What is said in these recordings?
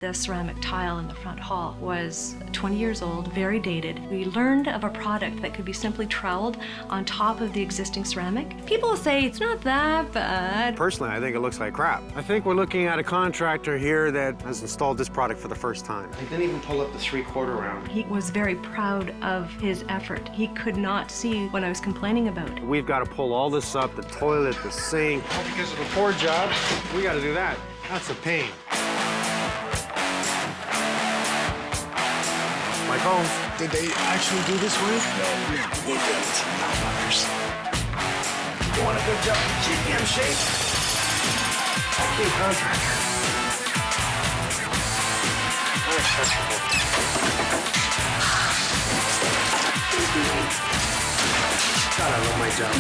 The ceramic tile in the front hall was 20 years old, very dated. We learned of a product that could be simply troweled on top of the existing ceramic. People say it's not that bad. Personally, I think it looks like crap. I think we're looking at a contractor here that has installed this product for the first time. He didn't even pull up the 3/4 round. He was very proud of his effort. He could not see what I was complaining about. We've got to pull all this up, the toilet, the sink. All because of a poor job, we got to do that. That's a pain. Like Holmes. Did they actually do this right? No, we didn't. Outliers. Doing a good job. GM shape. Okay, contractor. God, I love my job.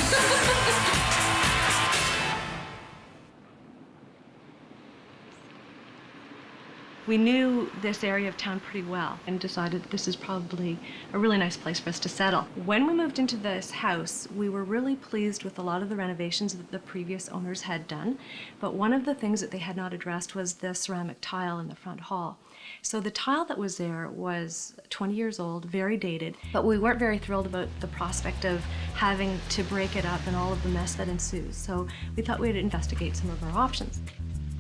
We knew this area of town pretty well and decided this is probably a really nice place for us to settle. When we moved into this house, we were really pleased with a lot of the renovations that the previous owners had done, but one of the things that they had not addressed was the ceramic tile in the front hall. So the tile that was there was 20 years old, very dated, but we weren't very thrilled about the prospect of having to break it up and all of the mess that ensues. So we thought we'd investigate some of our options.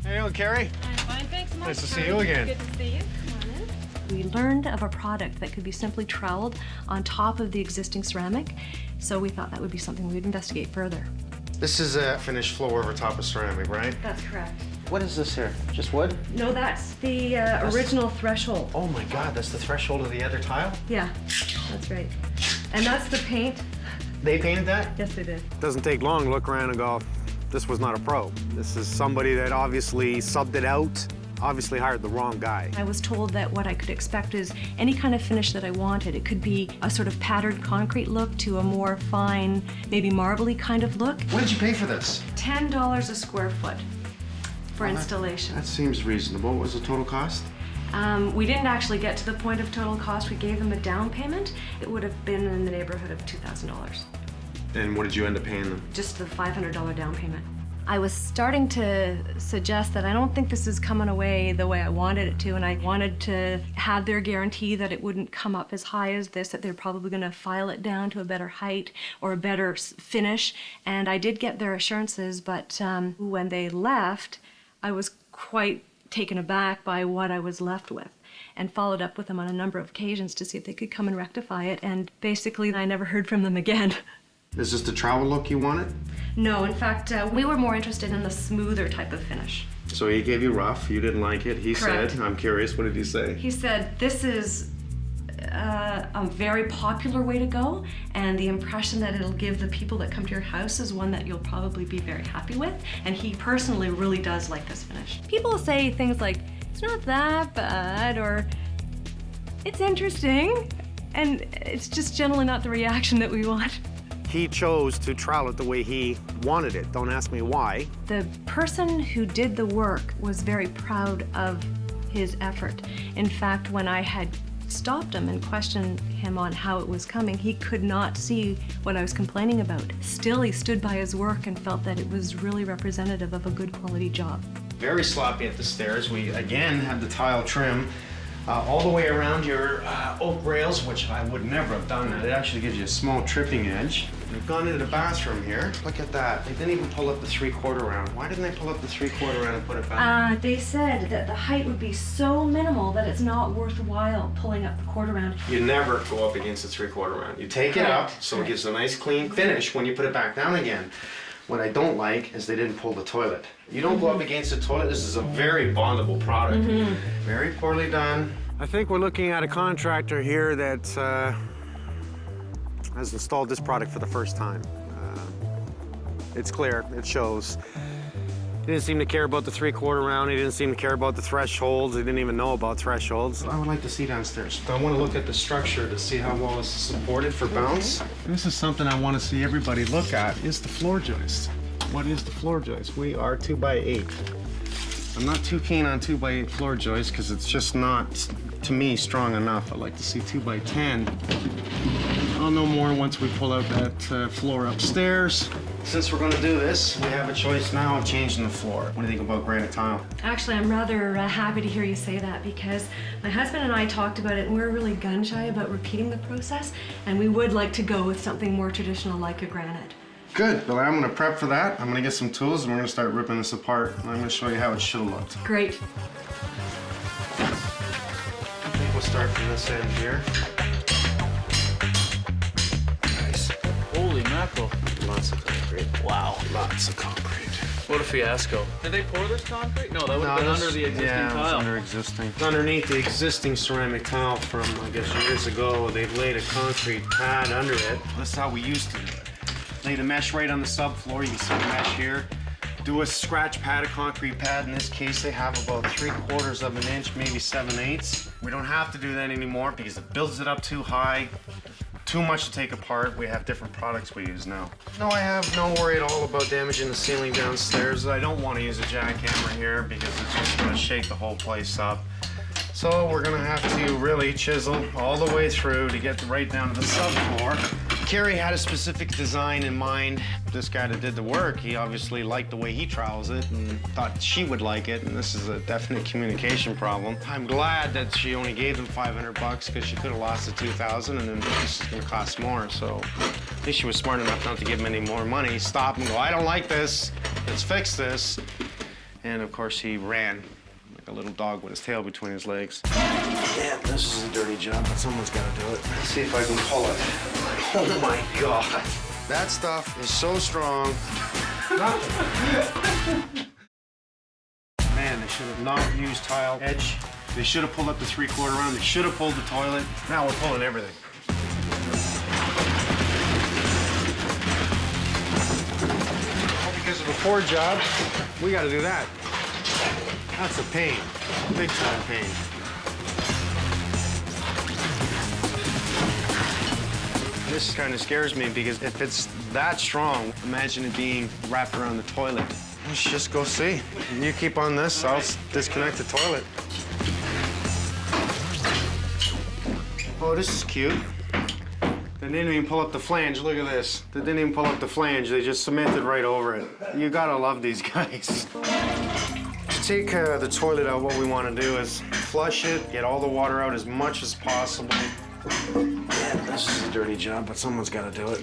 Hey, you doing, Kerry? I'm fine, thanks so much. Nice to see you again. Good to see you. Come on in. We learned of a product that could be simply troweled on top of the existing ceramic, so we thought that would be something we'd investigate further. This is a finished floor over top of ceramic, right? That's correct. What is this here? Just wood? No, that's the original threshold. Oh my God, that's the threshold of the other tile? Yeah, that's right. And that's the paint. They painted that? Yes, they did. Doesn't take long to look around and go, this was not a pro. This is somebody that obviously subbed it out, obviously hired the wrong guy. I was told that what I could expect is any kind of finish that I wanted. It could be a sort of patterned concrete look to a more fine, maybe marbly kind of look. What did you pay for this? $10 a square foot for installation. That seems reasonable. What was the total cost? We didn't actually get to the point of total cost. We gave them a down payment. It would have been in the neighborhood of $2,000. And what did you end up paying them? Just the $500 down payment. I was starting to suggest that I don't think this is coming away the way I wanted it to, and I wanted to have their guarantee that it wouldn't come up as high as this, that they're probably going to file it down to a better height or a better finish, and I did get their assurances, but when they left, I was quite taken aback by what I was left with, and followed up with them on a number of occasions to see if they could come and rectify it, and basically I never heard from them again. Is this the travel look you wanted? No, in fact, we were more interested in the smoother type of finish. So he gave you rough, you didn't like it. He Correct. said, I'm curious, what did he say? He said, this is a very popular way to go, and the impression that it'll give the people that come to your house is one that you'll probably be very happy with, and he personally really does like this finish. People say things like, it's not that bad, or it's interesting, and it's just generally not the reaction that we want. He chose to trowel it the way he wanted it. Don't ask me why. The person who did the work was very proud of his effort. In fact, when I had stopped him and questioned him on how it was coming, he could not see what I was complaining about. Still, he stood by his work and felt that it was really representative of a good quality job. Very sloppy at the stairs. We, again, had the tile trim all the way around your oak rails, which I would never have done that. It actually gives you a small tripping edge. We've gone into the bathroom here. Look at that. They didn't even pull up the 3/4 round. Why didn't they pull up the 3/4 round and put it back? They said that the height would be so minimal that it's not worthwhile pulling up the quarter round. You never go up against the 3/4 round. You take it up, so it gives a nice clean finish when you put it back down again. What I don't like is they didn't pull the toilet. You don't go up against the toilet. This is a very bondable product. Very poorly done. I think we're looking at a contractor here that has installed this product for the first time. It's clear, it shows. He didn't seem to care about the 3/4 round. He didn't seem to care about the thresholds. He didn't even know about thresholds. I would like to see downstairs. I want to look at the structure to see how well it's supported for bounce. This is something I want to see everybody look at, is the floor joist. What is the floor joist? We are 2x8. I'm not too keen on 2x8 floor joist because it's just not, to me, strong enough. I like to see 2x10. Oh I'll know more once we pull out that floor upstairs. Since we're gonna do this, we have a choice now of changing the floor. What do you think about granite tile? Actually, I'm rather happy to hear you say that because my husband and I talked about it and we're really gun shy about repeating the process, and we would like to go with something more traditional like a granite. Good, well, I'm gonna prep for that. I'm gonna get some tools and we're gonna start ripping this apart. And I'm gonna show you how it should have looked. Great. I think we'll start from this end here. Nice. Holy mackerel. Lots of concrete. Wow. Lots of concrete. What a fiasco. Did they pour this concrete? No, that would have been under the existing yeah, tile. It's under existing. It's underneath the existing ceramic tile from, I guess, years ago. They've laid a concrete pad under it. This is how we used to do it. Lay the mesh right on the subfloor. You can see the mesh here. Do a scratch pad, a concrete pad. In this case, they have about 3/4 of an inch, maybe 7/8. We don't have to do that anymore because it builds it up too high. Too much to take apart. We have different products we use now. No, I have no worry at all about damaging the ceiling downstairs. I don't want to use a jackhammer here because it's just going to shake the whole place up. So we're going to have to really chisel all the way through to get right down to the subfloor. Kerry had a specific design in mind. This guy that did the work, he obviously liked the way he trowels it and thought she would like it, and this is a definite communication problem. I'm glad that she only gave them $500 because she could have lost the $2,000 and then this is gonna cost more, so at least she was smart enough not to give him any more money. Stop and go, I don't like this, let's fix this. And of course he ran like a little dog with his tail between his legs. Yeah, this is a dirty job, but someone's gotta do it. Let's see if I can pull it. Oh my God. That stuff is so strong. Nothing. Man, they should have not used tile edge. They should have pulled up the 3/4 round. They should have pulled the toilet. Now we're pulling everything. All because of a poor job, we gotta do that. That's a pain. Big time pain. This kind of scares me because if it's that strong, imagine it being wrapped around the toilet. Let's just go see. You keep on this, I'll disconnect the toilet. Oh, this is cute. They didn't even pull up the flange. Look at this. They didn't even pull up the flange. They just cemented right over it. You gotta love these guys. To take the toilet out, what we want to do is flush it, get all the water out as much as possible. Yeah, this is a dirty job, but someone's got to do it.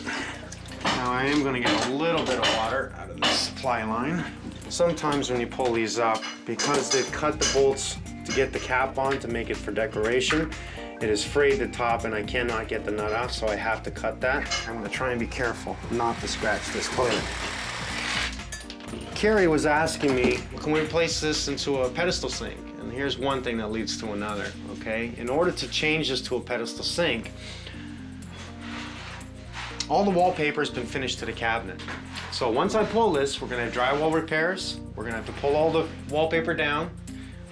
Now I am going to get a little bit of water out of this supply line. Sometimes when you pull these up, because they've cut the bolts to get the cap on to make it for decoration, it is frayed the top and I cannot get the nut off, so I have to cut that. I'm going to try and be careful not to scratch this toilet. Kerry was asking me, can we place this into a pedestal sink? And here's one thing that leads to another, okay? In order to change this to a pedestal sink, all the wallpaper has been finished to the cabinet. So once I pull this, we're gonna have drywall repairs. We're gonna have to pull all the wallpaper down,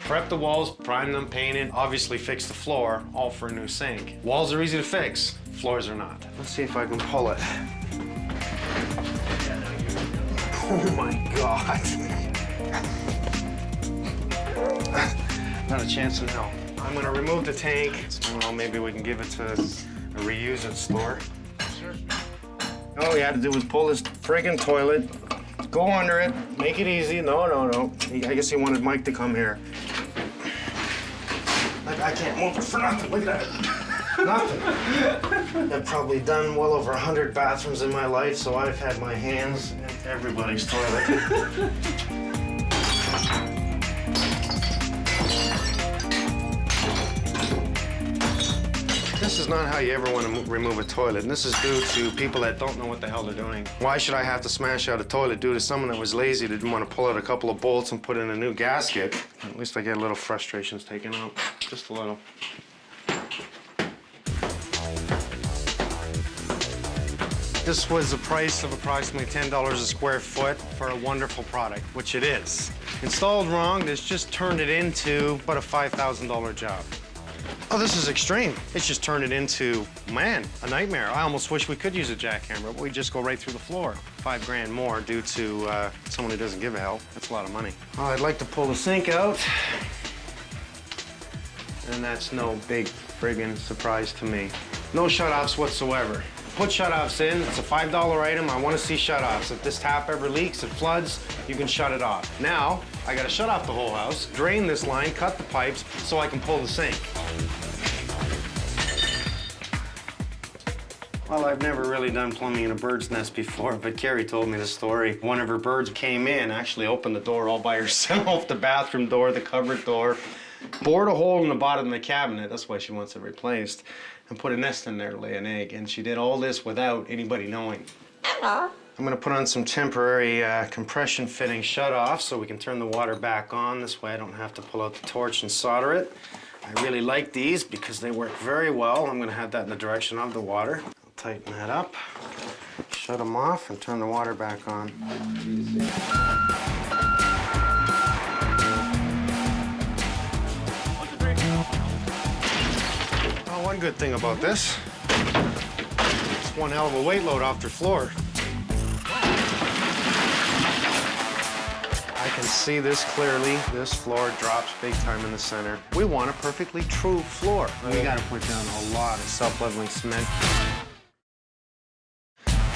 prep the walls, prime them, paint it, obviously fix the floor, all for a new sink. Walls are easy to fix, floors are not. Let's see if I can pull it. Oh my God. Not a chance in hell. I'm gonna remove the tank. Well, maybe we can give it to a reuse it store. All you had to do was pull this friggin' toilet, go under it, make it easy. No. I guess he wanted Mike to come here. I can't move it for nothing. Look at that. Nothing. I've probably done well over 100 bathrooms in my life, so I've had my hands in everybody's toilet. This is not how you ever want to remove a toilet, and this is due to people that don't know what the hell they're doing. Why should I have to smash out a toilet due to someone that was lazy, that didn't want to pull out a couple of bolts and put in a new gasket? At least I get a little frustrations taken out, just a little. This was the price of approximately $10 a square foot for a wonderful product, which it is. Installed wrong, this just turned it into about a $5,000 job. Oh, this is extreme. It's just turned it into, man, a nightmare. I almost wish we could use a jackhammer, but we just go right through the floor. $5 grand more due to someone who doesn't give a hell. That's a lot of money. Oh, I'd like to pull the sink out. And that's no big friggin' surprise to me. No shut-offs whatsoever. put shutoffs in. It's a $5 item. I want to see shutoffs. If this tap ever leaks, it floods, you can shut it off. Now, I got to shut off the whole house, drain this line, cut the pipes so I can pull the sink. Well, I've never really done plumbing in a bird's nest before, but Kerry told me the story. One of her birds came in, actually opened the door all by herself, the bathroom door, the cupboard door, bored a hole in the bottom of the cabinet, that's why she wants it replaced, and put a nest in there to lay an egg. And she did all this without anybody knowing. I'm gonna put on some temporary compression fitting shut-off so we can turn the water back on. This way I don't have to pull out the torch and solder it. I really like these because they work very well. I'm gonna have that in the direction of the water. Tighten that up, shut them off, and turn the water back on. Well, one good thing about this, it's one hell of a weight load off their floor. I can see this clearly. This floor drops big time in the center. We want a perfectly true floor. We gotta put down a lot of self-leveling cement.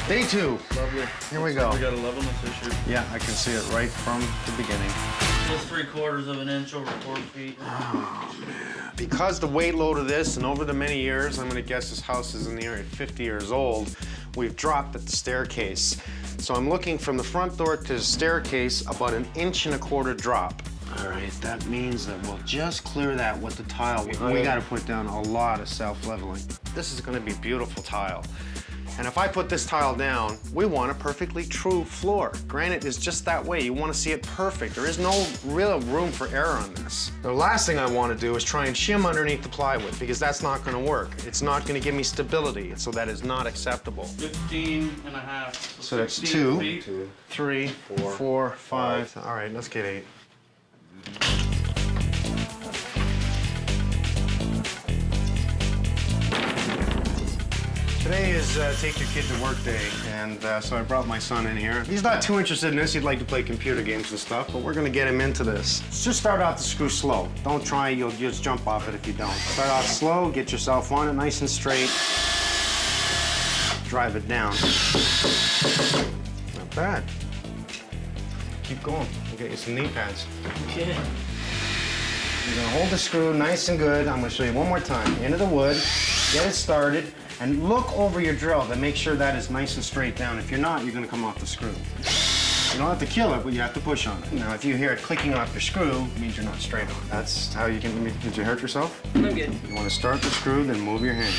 Day 2. Lovely. Here we go. We got a levelness issue. Yeah, I can see it right from the beginning. Just 3/4 of an inch over 4 feet. Because the weight load of this, and over the many years, I'm gonna guess this house is in the area of 50 years old, we've dropped at the staircase. So I'm looking from the front door to the staircase about 1.25 inch drop. All right, that means that we'll just clear that with the tile. We gotta put down a lot of self-leveling. This is gonna be beautiful tile. And if I put this tile down, we want a perfectly true floor. Granite is just that way. You want to see it perfect. There is no real room for error on this. The last thing I want to do is try and shim underneath the plywood because that's not going to work. It's not going to give me stability, so that is not acceptable. 15.5. So that's 16 2, feet. 3, 4, 5. All right, let's get 8. Today is take your kid to work day, and so I brought my son in here. He's not too interested in this. He'd like to play computer games and stuff, but we're gonna get him into this. Just start off the screw slow. Don't try, you'll just jump off it if you don't. Start off slow, get yourself on it nice and straight. Drive it down. Not bad. Keep going. We'll get you some knee pads. Okay. You're gonna hold the screw nice and good. I'm gonna show you one more time. Into the wood, get it started, and look over your drill to make sure that is nice and straight down. If you're not, you're gonna come off the screw. You don't have to kill it, but you have to push on it. Now, if you hear it clicking off your screw, it means you're not straight on. That's how you can, did you hurt yourself? I'm good. You wanna start the screw, then move your hand.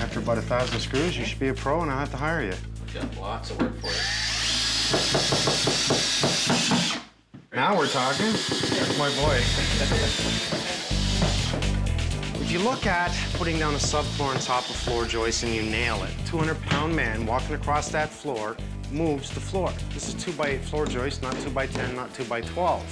After about 1,000 screws, you should be a pro and I'll have to hire you. We've got lots of work for you. Now we're talking. That's my boy. If you look at putting down a subfloor on top of floor joists and you nail it, 200-pound man walking across that floor moves the floor. This is 2x8 floor joist, not 2x10, not 2x12.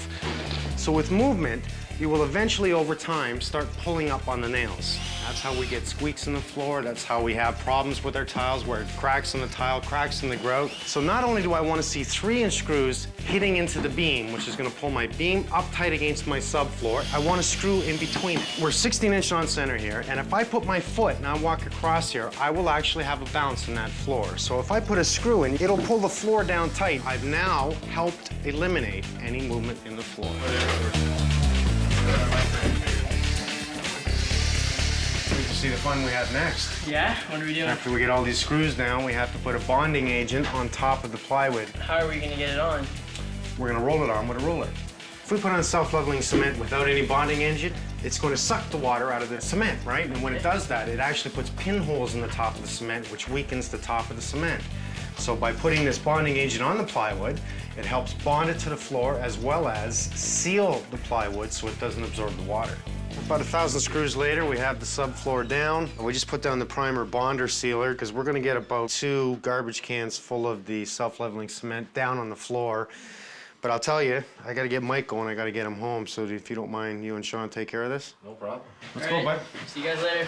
So with movement, you will eventually, over time, start pulling up on the nails. That's how we get squeaks in the floor. That's how we have problems with our tiles where it cracks in the tile, cracks in the grout. So not only do I want to see 3-inch screws hitting into the beam, which is going to pull my beam up tight against my subfloor, I want a screw in between it. We're 16-inch on center here, and if I put my foot and I walk across here, I will actually have a bounce in that floor. So if I put a screw in, it'll pull the floor down tight. I've now helped eliminate any movement in the floor. Need to see the fun we have next. Yeah? What are we doing? After we get all these screws down, we have to put a bonding agent on top of the plywood. How are we gonna get it on? We're gonna roll it on with a roller. If we put on self-leveling cement without any bonding agent, it's going to suck the water out of the cement, right? And when it does that, it actually puts pinholes in the top of the cement, which weakens the top of the cement. So by putting this bonding agent on the plywood, it helps bond it to the floor as well as seal the plywood so it doesn't absorb the water. About 1,000 screws later, we have the subfloor down. We just put down the primer bonder sealer because we're going to get about 2 garbage cans full of the self-leveling cement down on the floor. But I'll tell you, I got to get Mike going. I got to get him home. So if you don't mind, you and Sean take care of this. No problem. Let's go, bud. See you guys later.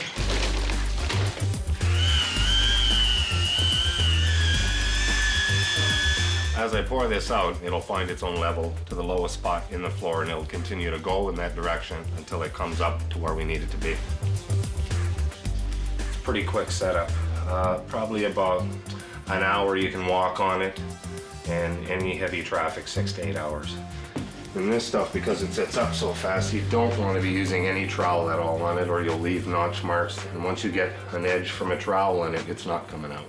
As I pour this out, it'll find its own level to the lowest spot in the floor, and it'll continue to go in that direction until it comes up to where we need it to be. pretty quick setup. Probably about an hour you can walk on it, and any heavy traffic 6 to 8 hours. And this stuff, because it sets up so fast, you don't want to be using any trowel at all on it, or you'll leave notch marks. And once you get an edge from a trowel in it, it's not coming out.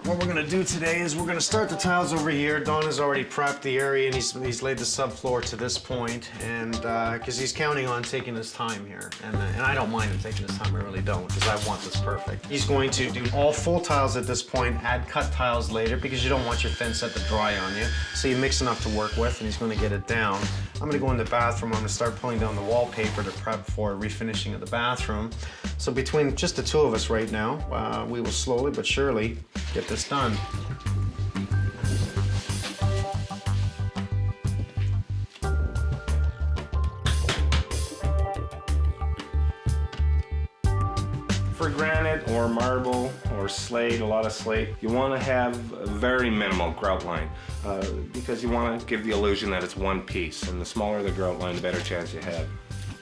What we're gonna do today is we're gonna start the tiles over here. Don has already prepped the area and he's laid the subfloor to this point, and because he's counting on taking his time here. And I don't mind him taking his time, I really don't, because I want this perfect. He's going to do all full tiles at this point, add cut tiles later, because you don't want your thin set to dry on you. So you mix enough to work with, and he's gonna get it down. I'm gonna go in the bathroom, I'm gonna start pulling down the wallpaper to prep for refinishing of the bathroom. So between just the two of us right now, we will slowly but surely get this done. For granite or marble or slate, a lot of slate, you want to have a very minimal grout line because you want to give the illusion that it's one piece, and the smaller the grout line, the better chance you have.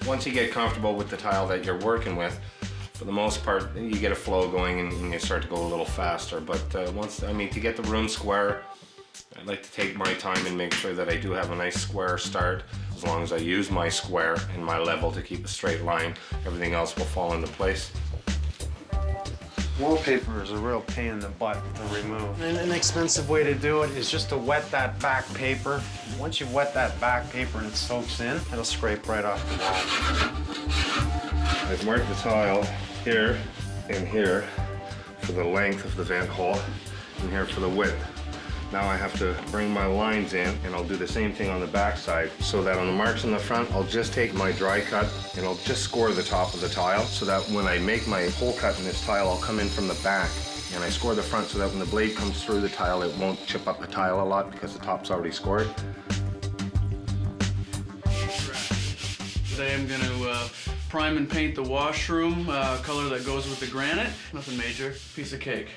Once you get comfortable with the tile that you're working with, for the most part, you get a flow going and you start to go a little faster. But to get the room square, I like to take my time and make sure that I do have a nice square start. As long as I use my square and my level to keep a straight line, everything else will fall into place. Wallpaper is a real pain in the butt to remove. An inexpensive way to do it is just to wet that back paper. Once you wet that back paper and it soaks in, it'll scrape right off the wall. I've marked the tile here and here for the length of the vent hole, and here for the width. Now I have to bring my lines in, and I'll do the same thing on the back side, so that on the marks in the front, I'll just take my dry cut and I'll just score the top of the tile, so that when I make my hole cut in this tile, I'll come in from the back and I score the front so that when the blade comes through the tile, it won't chip up the tile a lot because the top's already scored. Today I'm going to prime and paint the washroom, color that goes with the granite. Nothing major, piece of cake.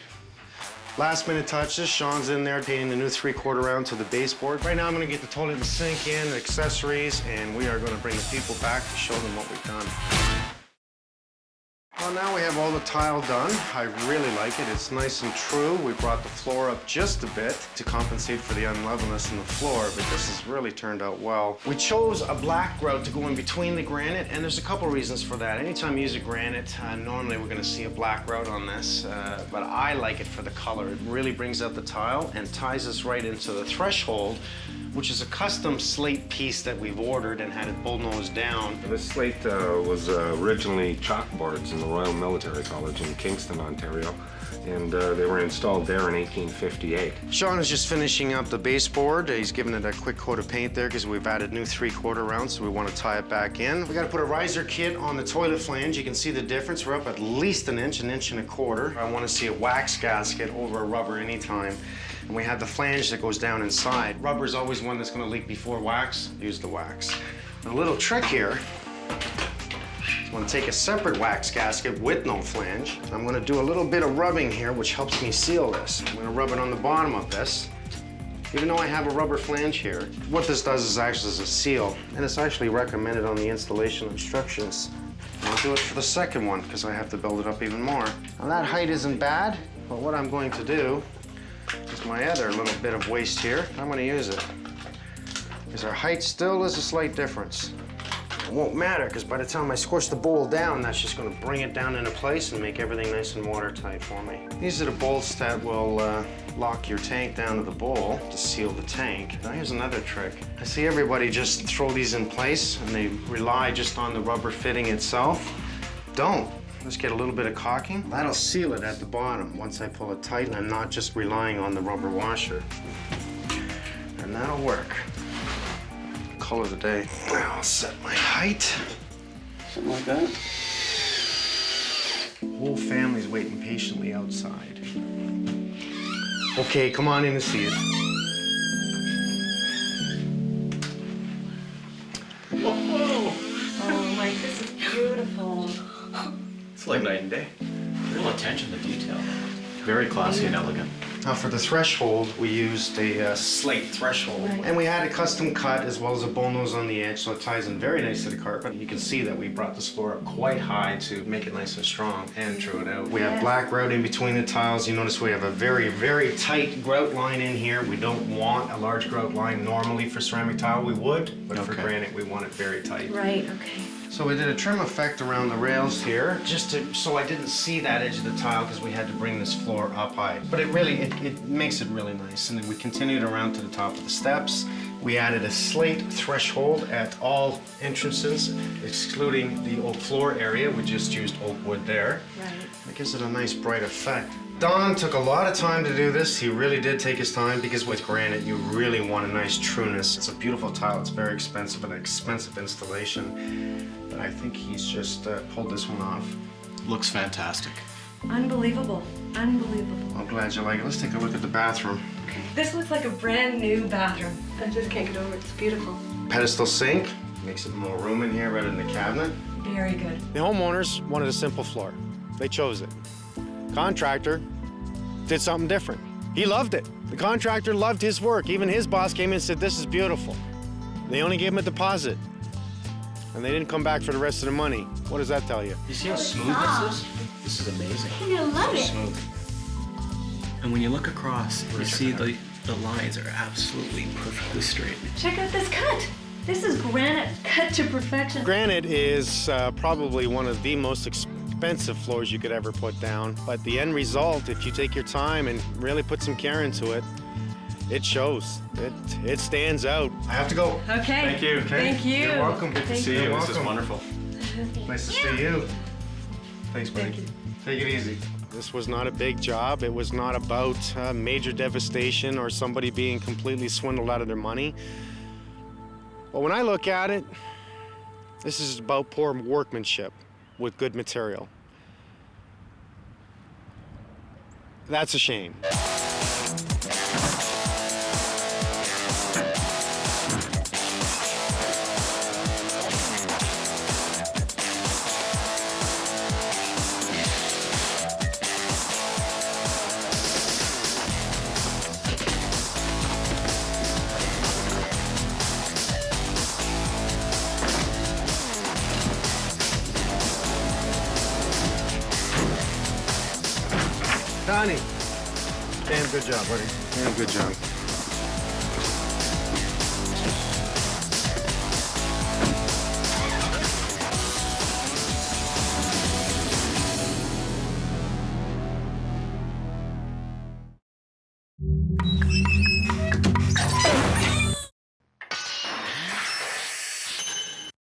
Last minute touches, Sean's in there painting the new 3/4 round to the baseboard. Right now I'm gonna get the toilet and sink in, the accessories, and we are gonna bring the people back to show them what we've done. Well, now we have all the tile done. I really like it. It's nice and true. We brought the floor up just a bit to compensate for the unlevelness in the floor, but this has really turned out well. We chose a black grout to go in between the granite, and there's a couple reasons for that. Anytime you use a granite, normally we're gonna see a black grout on this, but I like it for the color. It really brings out the tile and ties us right into the threshold, which is a custom slate piece that we've ordered and had it bullnosed down. This slate was originally chalkboards in the Royal Military College in Kingston, Ontario, and they were installed there in 1858. Sean is just finishing up the baseboard. He's giving it a quick coat of paint there because we've added new 3/4 rounds, so we want to tie it back in. We got to put a riser kit on the toilet flange. You can see the difference. We're up at least an inch and a quarter. I want to see a wax gasket over a rubber anytime. And we have the flange that goes down inside. Rubber is always one that's going to leak before wax. Use the wax. A little trick here. I'm going to take a separate wax gasket with no flange. I'm going to do a little bit of rubbing here, which helps me seal this. I'm going to rub it on the bottom of this. Even though I have a rubber flange here, what this does is actually a seal, and it's actually recommended on the installation instructions. I'll do it for the second one because I have to build it up even more. Now that height isn't bad, but what I'm going to do is my other little bit of waste here. I'm going to use it because our height still is a slight difference. It won't matter because by the time I squish the bowl down, that's just going to bring it down into place and make everything nice and watertight for me. These are the bolts that will lock your tank down to the bowl to seal the tank. Now here's another trick. I see everybody just throw these in place and they rely just on the rubber fitting itself. Don't. Let's get a little bit of caulking. That'll seal it at the bottom once I pull it tight and I'm not just relying on the rubber washer. And that'll work. Color of the day. I'll set my height. Something like that. The whole family's waiting patiently outside. Okay, come on in and see it. Oh, Mike, this is beautiful. It's like night and day. Real attention to detail. Very classy and elegant. Now for the threshold, we used a slate threshold. Right. And we had a custom cut as well as a bullnose on the edge, so it ties in very nice to the carpet. You can see that we brought this floor up quite high to make it nice and strong and drew it out. We have black grout in between the tiles. You notice we have a very, very tight grout line in here. We don't want a large grout line normally for ceramic tile. We would, but for granite, we want it very tight. Right, okay. So we did a trim effect around the rails here, just so I didn't see that edge of the tile because we had to bring this floor up high. But it makes it really nice. And then we continued around to the top of the steps. We added a slate threshold at all entrances, excluding the oak floor area. We just used oak wood there. Right. That gives it a nice bright effect. Don took a lot of time to do this. He really did take his time because with granite, you really want a nice trueness. It's a beautiful tile. It's very expensive, an expensive installation. But I think he's just pulled this one off. Looks fantastic. Unbelievable. Unbelievable. I'm glad you like it. Let's take a look at the bathroom. This looks like a brand new bathroom. I just can't get over it. It's beautiful. Pedestal sink. Makes it more room in here rather than the cabinet. Very good. The homeowners wanted a simple floor. They chose it. Contractor did something different. He loved it. The contractor loved his work. Even his boss came in and said, this is beautiful. They only gave him a deposit. And they didn't come back for the rest of the money. What does that tell you? You see how smooth this is? This is amazing. You're gonna love it. Smooth. And when you look across, you see the lines are absolutely perfectly straight. Check out this cut. This is granite cut to perfection. Granite is probably one of the most expensive floors you could ever put down. But the end result, if you take your time and really put some care into it, it shows. It stands out. I have to go. Okay. Thank you. Thank you. You're welcome. Good to Thank see you. you. This is wonderful. Nice to see you. Thanks, buddy. Thank you. Take it easy. This was not a big job. It was not about major devastation or somebody being completely swindled out of their money. But when I look at it, this is about poor workmanship with good material. That's a shame. Donnie. Damn good job, buddy. Damn good job.